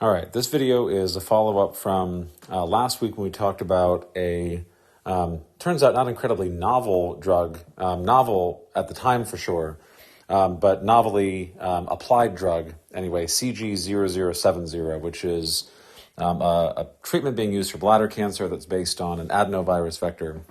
All right, this video is a follow-up from last week when we talked about a, turns out not incredibly novel drug, novel at the time for sure, but novelly applied drug, anyway, CG0070, which is a treatment being used for bladder cancer that's based on an adenovirus vector.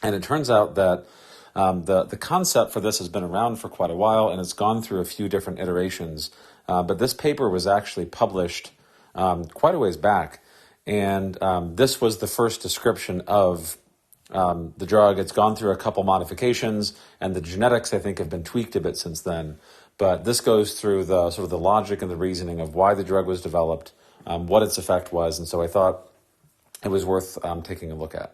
And it turns out that the concept for this has been around for quite a while, and it's gone through a few different iterations. But this paper was actually published quite a ways back, and this was the first description of the drug. It's gone through a couple modifications, and the genetics, I think, have been tweaked a bit since then. But this goes through the sort of the logic and the reasoning of why the drug was developed, what its effect was, and so I thought it was worth taking a look at.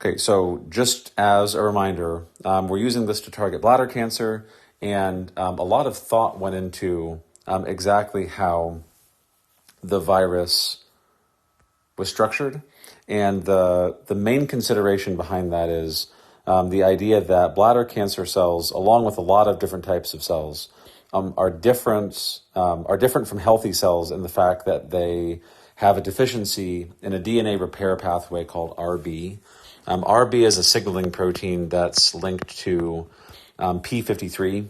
Okay, so just as a reminder, we're using this to target bladder cancer, and a lot of thought went into exactly how the virus was structured. And the main consideration behind that is the idea that bladder cancer cells, along with a lot of different types of cells, are different from healthy cells in the fact that they have a deficiency in a DNA repair pathway called RB. RB is a signaling protein that's linked to P53,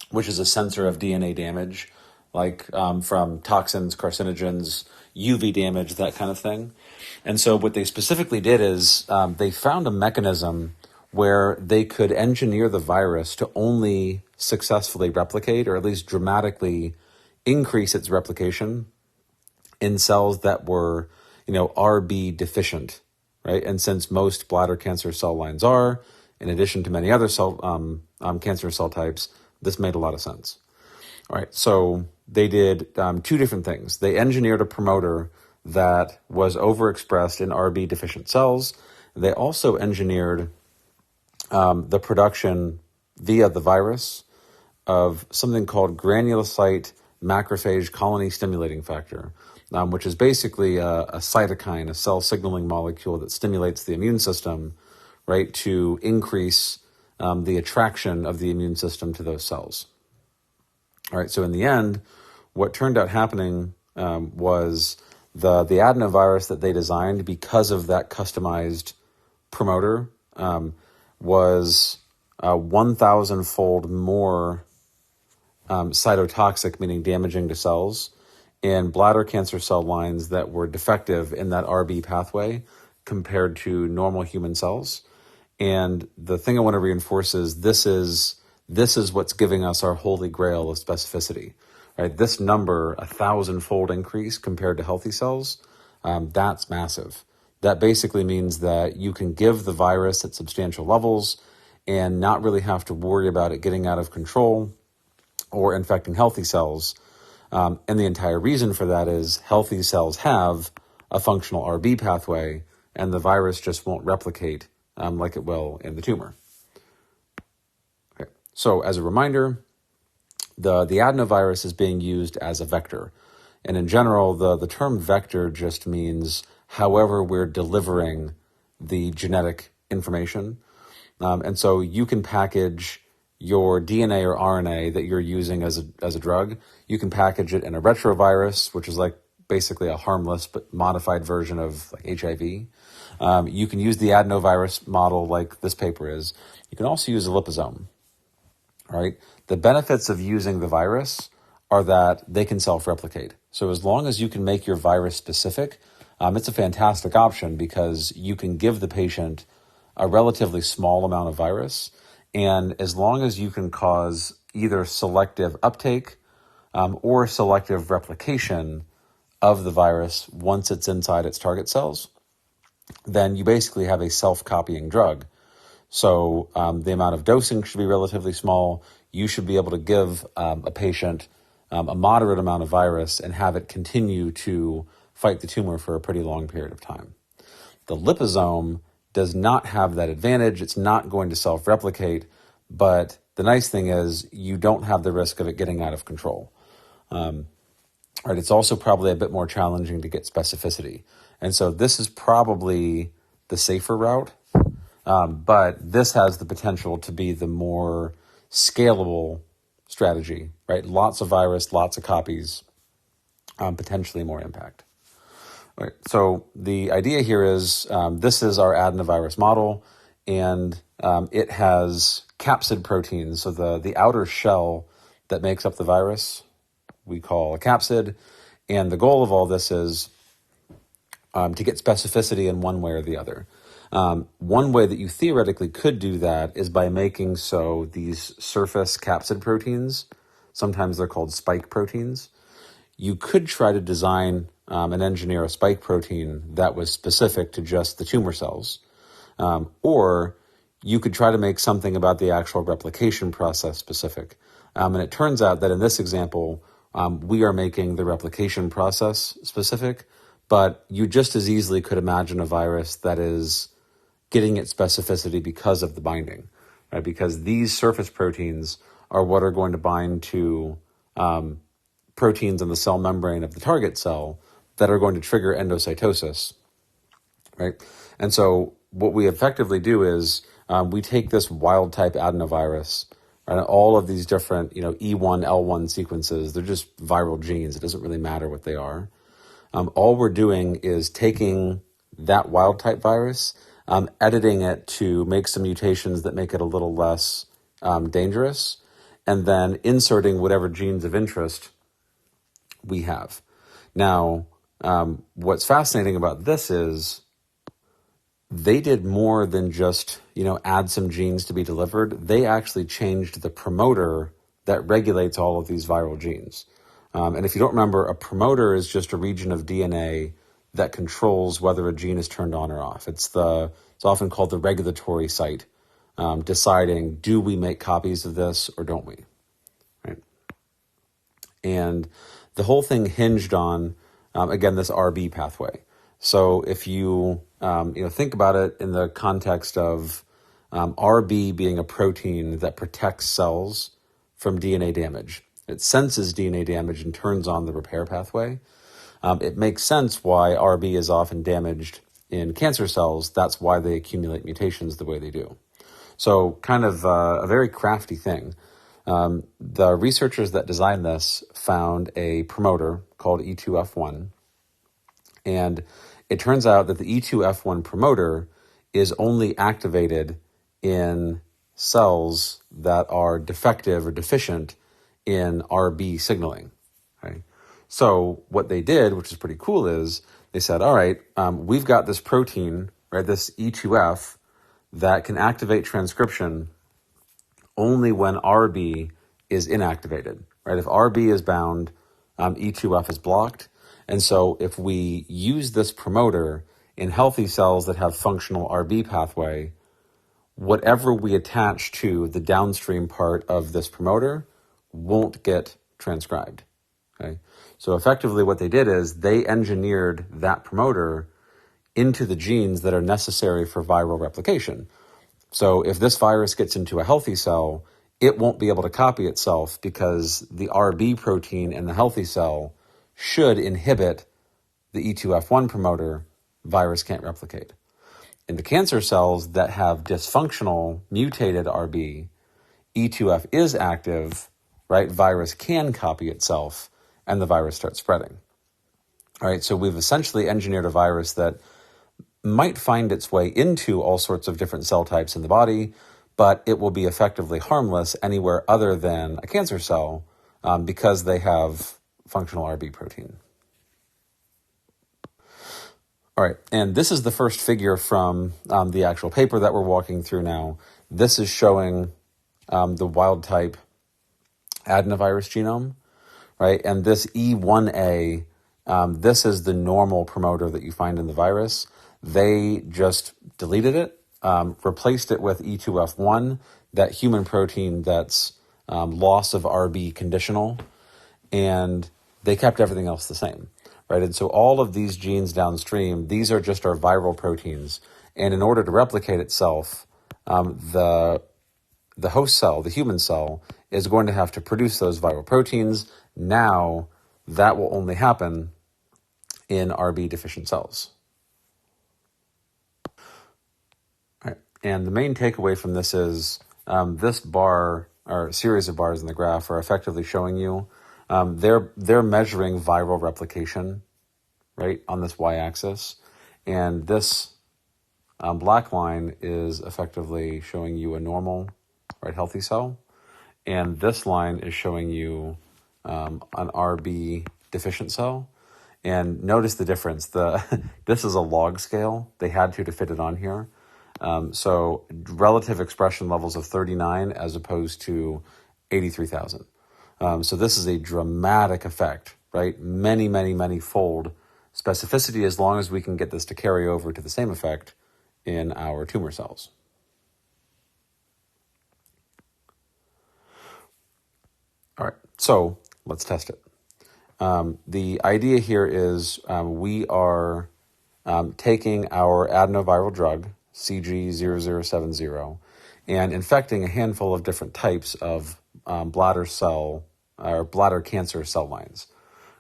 which is a sensor of DNA damage, like from toxins, carcinogens, UV damage, that kind of thing. And so what they specifically did is they found a mechanism where they could engineer the virus to only successfully replicate, or at least dramatically increase its replication in cells that were, RB deficient, right? And since most bladder cancer cell lines are, in addition to many other cancer cell types, this made a lot of sense. All right, so they did two different things. They engineered a promoter that was overexpressed in RB deficient cells. They also engineered the production via the virus of something called granulocyte macrophage colony stimulating factor, which is basically a cytokine, a cell signaling molecule that stimulates the immune system, right, to increase the attraction of the immune system to those cells. All right, so in the end, what turned out happening was the adenovirus that they designed, because of that customized promoter, was 1,000-fold more cytotoxic, meaning damaging to cells, in bladder cancer cell lines that were defective in that RB pathway compared to normal human cells. And the thing I want to reinforce is this is what's giving us our holy grail of specificity, right? This number, 1,000-fold increase compared to healthy cells, that's massive. That basically means that you can give the virus at substantial levels and not really have to worry about it getting out of control or infecting healthy cells. And the entire reason for that is healthy cells have a functional RB pathway, and the virus just won't replicate like it will in the tumor. Okay. So as a reminder, the adenovirus is being used as a vector. And in general, the term vector just means however we're delivering the genetic information. And so you can package your DNA or RNA that you're using as a drug. You can package it in a retrovirus, which is like basically a harmless but modified version of like HIV. You can use the adenovirus model like this paper is. You can also use a liposome. All right. The benefits of using the virus are that they can self-replicate. So as long as you can make your virus specific, it's a fantastic option because you can give the patient a relatively small amount of virus. And as long as you can cause either selective uptake or selective replication of the virus once it's inside its target cells, then you basically have a self-copying drug. So the amount of dosing should be relatively small. You should be able to give a patient a moderate amount of virus and have it continue to fight the tumor for a pretty long period of time. The liposome does not have that advantage. It's not going to self-replicate, but the nice thing is you don't have the risk of it getting out of control. Right, it's also probably a bit more challenging to get specificity. And so this is probably the safer route, but this has the potential to be the more scalable strategy, right? Lots of virus, lots of copies, potentially more impact. All right, so the idea here is this is our adenovirus model, and it has capsid proteins. So the outer shell that makes up the virus we call a capsid, and the goal of all this is to get specificity in one way or the other. One way that you theoretically could do that is by making so these surface capsid proteins, sometimes they're called spike proteins. You could try to design and engineer a spike protein that was specific to just the tumor cells. Or you could try to make something about the actual replication process specific. And it turns out that in this example, we are making the replication process specific, but you just as easily could imagine a virus that is getting its specificity because of the binding, right? Because these surface proteins are what are going to bind to proteins in the cell membrane of the target cell that are going to trigger endocytosis, right? And so what we effectively do is we take this wild type adenovirus, right, all of these different, E1, L1 sequences, they're just viral genes. It doesn't really matter what they are. All we're doing is taking that wild type virus, editing it to make some mutations that make it a little less dangerous, and then inserting whatever genes of interest we have. Now, what's fascinating about this is they did more than just, add some genes to be delivered. They actually changed the promoter that regulates all of these viral genes. And if you don't remember, a promoter is just a region of DNA that controls whether a gene is turned on or off. It's often called the regulatory site, deciding, do we make copies of this or don't we? Right? And the whole thing hinged on, again, this RB pathway. So if you think about it in the context of RB being a protein that protects cells from DNA damage, it senses DNA damage and turns on the repair pathway. It makes sense why RB is often damaged in cancer cells. That's why they accumulate mutations the way they do. So kind of a very crafty thing. The researchers that designed this found a promoter called E2F1. And it turns out that the E2F1 promoter is only activated in cells that are defective or deficient in RB signaling. Right? So what they did, which is pretty cool, is they said, all right, we've got this protein, right, this E2F, that can activate transcription only when RB is inactivated. Right? If RB is bound, E2F is blocked. And so if we use this promoter in healthy cells that have functional RB pathway, whatever we attach to the downstream part of this promoter won't get transcribed. Okay? So effectively what they did is they engineered that promoter into the genes that are necessary for viral replication. So if this virus gets into a healthy cell, it won't be able to copy itself because the RB protein in the healthy cell should inhibit the E2F1 promoter. Virus can't replicate. In the cancer cells that have dysfunctional mutated RB, E2F is active, right? Virus can copy itself and the virus starts spreading. All right, so we've essentially engineered a virus that might find its way into all sorts of different cell types in the body, but it will be effectively harmless anywhere other than a cancer cell because they have functional RB protein. All right, and this is the first figure from the actual paper that we're walking through now. This is showing the wild type adenovirus genome, right? And this E1A, this is the normal promoter that you find in the virus. They just deleted it, replaced it with E2F1, that human protein that's loss of RB conditional, and they kept everything else the same, right? And so all of these genes downstream, these are just our viral proteins. And in order to replicate itself, the host cell, the human cell, is going to have to produce those viral proteins. Now, that will only happen in RB deficient cells. All right. And the main takeaway from this is this bar, or series of bars in the graph, are effectively showing you they're measuring viral replication, right, on this y-axis, and this black line is effectively showing you a normal, right, healthy cell, and this line is showing you an RB deficient cell. And notice the difference. This is a log scale. They had to fit it on here. So relative expression levels of 39 as opposed to 83,000. So this is a dramatic effect, right? Many, many, many fold specificity as long as we can get this to carry over to the same effect in our tumor cells. All right, so let's test it. The idea here is we are taking our adenoviral drug, CG0070, and infecting a handful of different types of bladder cancer cell lines.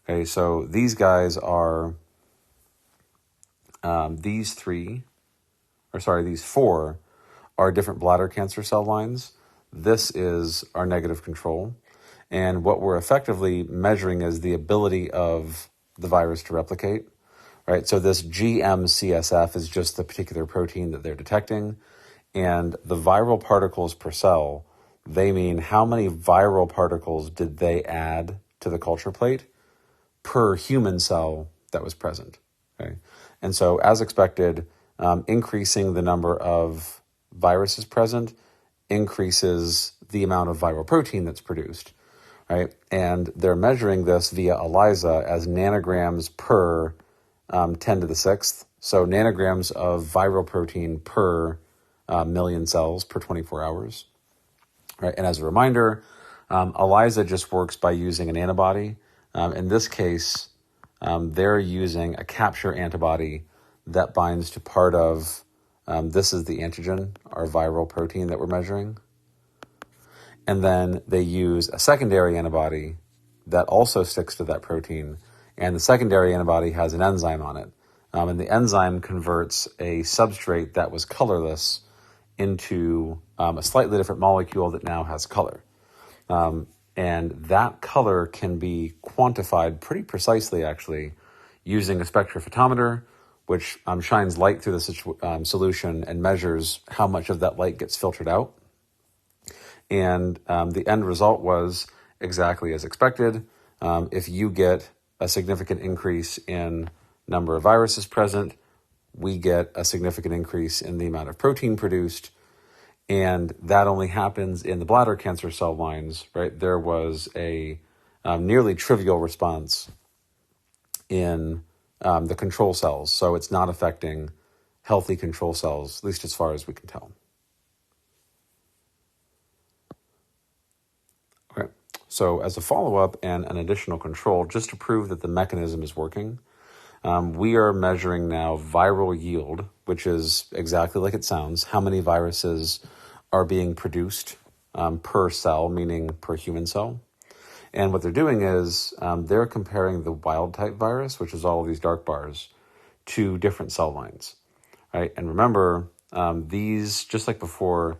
Okay, so these guys are, these four are different bladder cancer cell lines. This is our negative control. And what we're effectively measuring is the ability of the virus to replicate, right? So this GM-CSF is just the particular protein that they're detecting. And the viral particles per cell, they mean how many viral particles did they add to the culture plate per human cell that was present, okay? And so as expected, increasing the number of viruses present increases the amount of viral protein that's produced. Right? And they're measuring this via ELISA as nanograms per 10 to the sixth. So nanograms of viral protein per million cells per 24 hours. Right? And as a reminder, ELISA just works by using an antibody. In this case, they're using a capture antibody that binds to part of, this is the antigen, our viral protein that we're measuring. And then they use a secondary antibody that also sticks to that protein. And the secondary antibody has an enzyme on it. And the enzyme converts a substrate that was colorless into a slightly different molecule that now has color. And that color can be quantified pretty precisely, actually, using a spectrophotometer, which shines light through the solution and measures how much of that light gets filtered out. And the end result was exactly as expected. If you get a significant increase in number of viruses present, we get a significant increase in the amount of protein produced. And that only happens in the bladder cancer cell lines, right? There was a nearly trivial response in the control cells. So it's not affecting healthy control cells, at least as far as we can tell. Okay, so as a follow-up and an additional control, just to prove that the mechanism is working, we are measuring now viral yield, which is exactly like it sounds, how many viruses are being produced per cell, meaning per human cell. And what they're doing is they're comparing the wild-type virus, which is all of these dark bars, to different cell lines, right? And remember, these, just like before,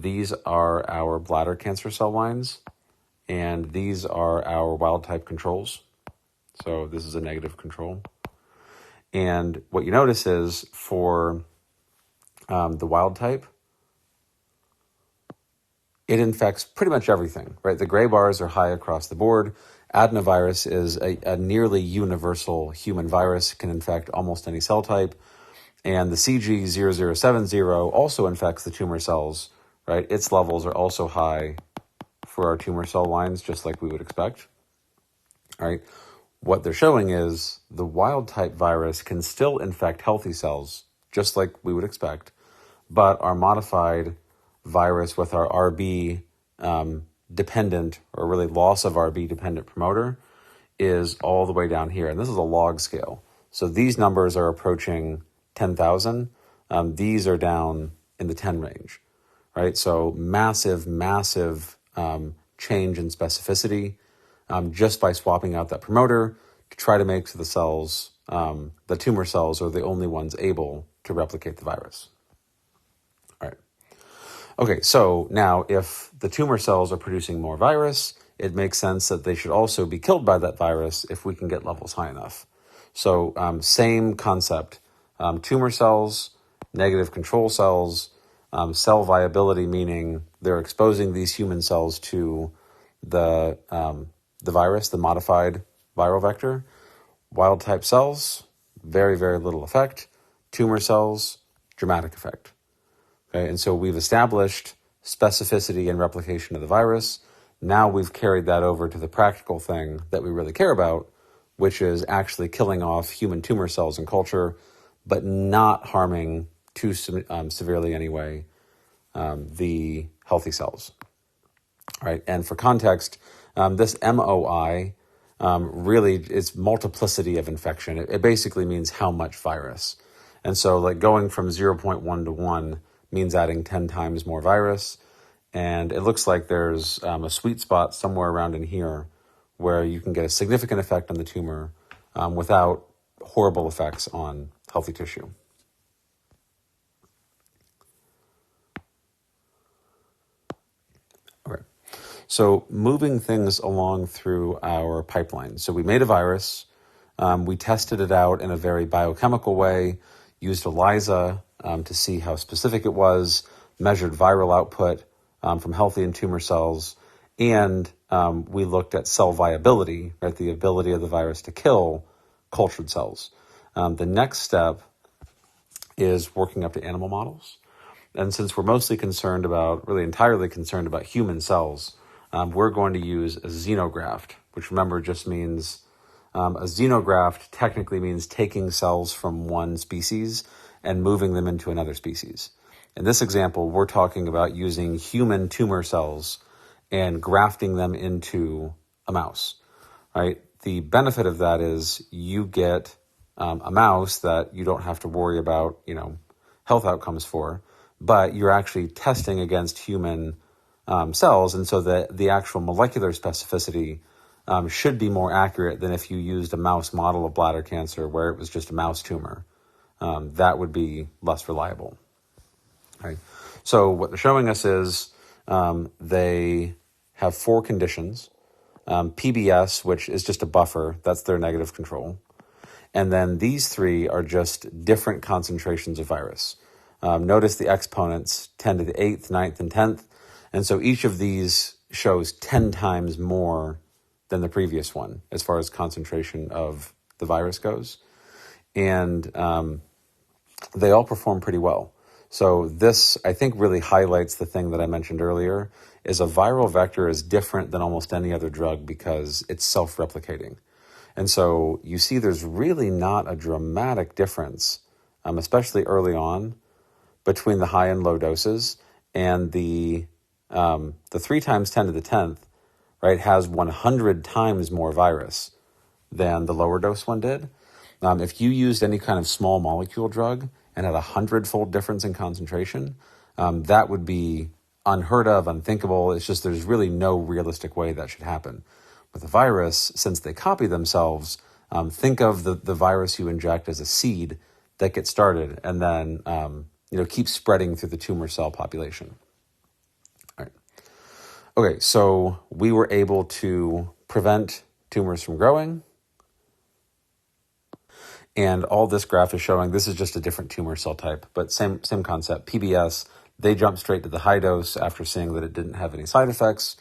these are our bladder cancer cell lines, and these are our wild-type controls. So this is a negative control. And what you notice is for the wild-type, it infects pretty much everything, right? The gray bars are high across the board. Adenovirus is a nearly universal human virus, can infect almost any cell type. And the CG0070 also infects the tumor cells, right? Its levels are also high for our tumor cell lines, just like we would expect, all right? What they're showing is the wild-type virus can still infect healthy cells, just like we would expect, but our modified virus with our RB dependent, or really loss of RB dependent promoter, is all the way down here. And this is a log scale. So these numbers are approaching 10,000. These are down in the 10 range, right? So massive, massive change in specificity just by swapping out that promoter to try to make the cells, the tumor cells are the only ones able to replicate the virus. All right. Okay, so now if the tumor cells are producing more virus, it makes sense that they should also be killed by that virus if we can get levels high enough. So same concept, tumor cells, negative control cells, cell viability, meaning they're exposing these human cells to the virus, the modified viral vector. Wild type cells, very, very little effect. Tumor cells, dramatic effect. Okay, and so we've established specificity and replication of the virus. Now we've carried that over to the practical thing that we really care about, which is actually killing off human tumor cells in culture, but not harming too severely anyway the healthy cells. All right, and for context, this MOI really is multiplicity of infection. It basically means how much virus. And so like going from 0.1 to 1 means adding 10 times more virus. And it looks like there's a sweet spot somewhere around in here where you can get a significant effect on the tumor without horrible effects on healthy tissue. Okay. So moving things along through our pipeline. So we made a virus. We tested it out in a very biochemical way, used ELISA to see how specific it was, measured viral output from healthy and tumor cells, and we looked at cell viability, right, the ability of the virus to kill cultured cells. The next step is working up to animal models. And since we're mostly concerned about, really entirely concerned about human cells, we're going to use a xenograft, which remember just means, a xenograft technically means taking cells from one species and moving them into another species. In this example, we're talking about using human tumor cells and grafting them into a mouse, right? The benefit of that is you get a mouse that you don't have to worry about, health outcomes for, but you're actually testing against human cells, and so the actual molecular specificity should be more accurate than if you used a mouse model of bladder cancer where it was just a mouse tumor. That would be less reliable. Right. So what they're showing us is they have 4 conditions. PBS, which is just a buffer, that's their negative control. And then these 3 are just different concentrations of virus. Notice the exponents, 10 to the 8th, 9th, and 10th. And so each of these shows 10 times more than the previous one as far as concentration of the virus goes. And they all perform pretty well. So this, I think, really highlights the thing that I mentioned earlier, is a viral vector is different than almost any other drug because it's self-replicating. And so you see there's really not a dramatic difference, especially early on, between the high and low doses. And the 3 times 10 to the 10th, right, has 100 times more virus than the lower dose one did. If you used any kind of small molecule drug and had 100-fold difference in concentration, that would be unheard of, unthinkable. It's just there's really no realistic way that should happen. With a virus, since they copy themselves, think of the virus you inject as a seed that gets started and then keeps spreading through the tumor cell population. All right. Okay, so we were able to prevent tumors from growing. And all this graph is showing, this is just a different tumor cell type, but same concept. PBS, they jumped straight to the high dose after seeing that it didn't have any side effects.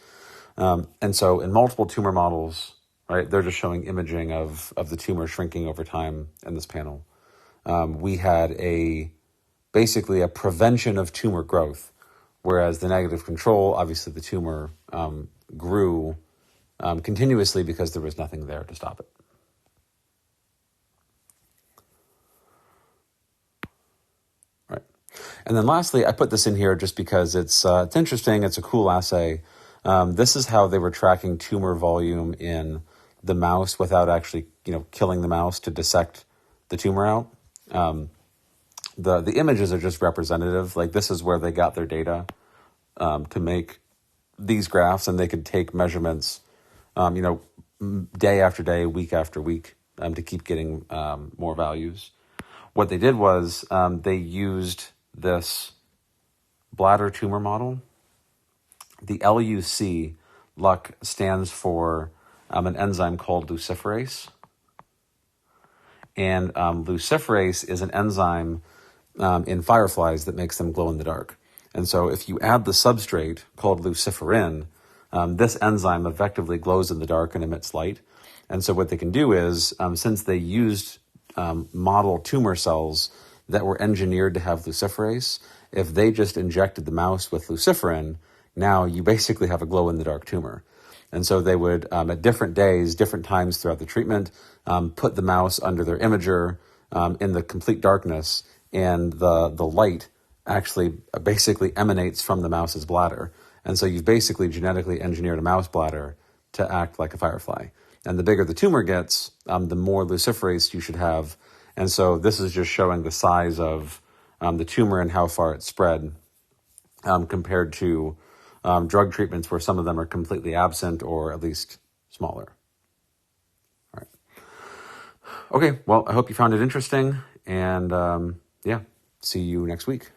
And so in multiple tumor models, right, they're just showing imaging of the tumor shrinking over time in this panel. We had basically a prevention of tumor growth, whereas the negative control, obviously the tumor grew continuously because there was nothing there to stop it. And then lastly, I put this in here just because it's interesting. It's a cool assay. This is how they were tracking tumor volume in the mouse without actually, killing the mouse to dissect the tumor out. The images are just representative. Like this is where they got their data to make these graphs, and they could take measurements, day after day, week after week, to keep getting more values. What they did was they used this bladder tumor model. The LUC LUC stands for an enzyme called luciferase. And luciferase is an enzyme in fireflies that makes them glow in the dark. And so if you add the substrate called luciferin, this enzyme effectively glows in the dark and emits light. And so what they can do is, since they used model tumor cells that were engineered to have luciferase, if they just injected the mouse with luciferin, now you basically have a glow-in-the-dark tumor. And so they would, at different days, different times throughout the treatment, put the mouse under their imager in the complete darkness, and the light actually basically emanates from the mouse's bladder. And so you've basically genetically engineered a mouse bladder to act like a firefly. And the bigger the tumor gets, the more luciferase you should have. And so this is just showing the size of the tumor and how far it's spread compared to drug treatments where some of them are completely absent or at least smaller. All right. Okay, well, I hope you found it interesting. And yeah, see you next week.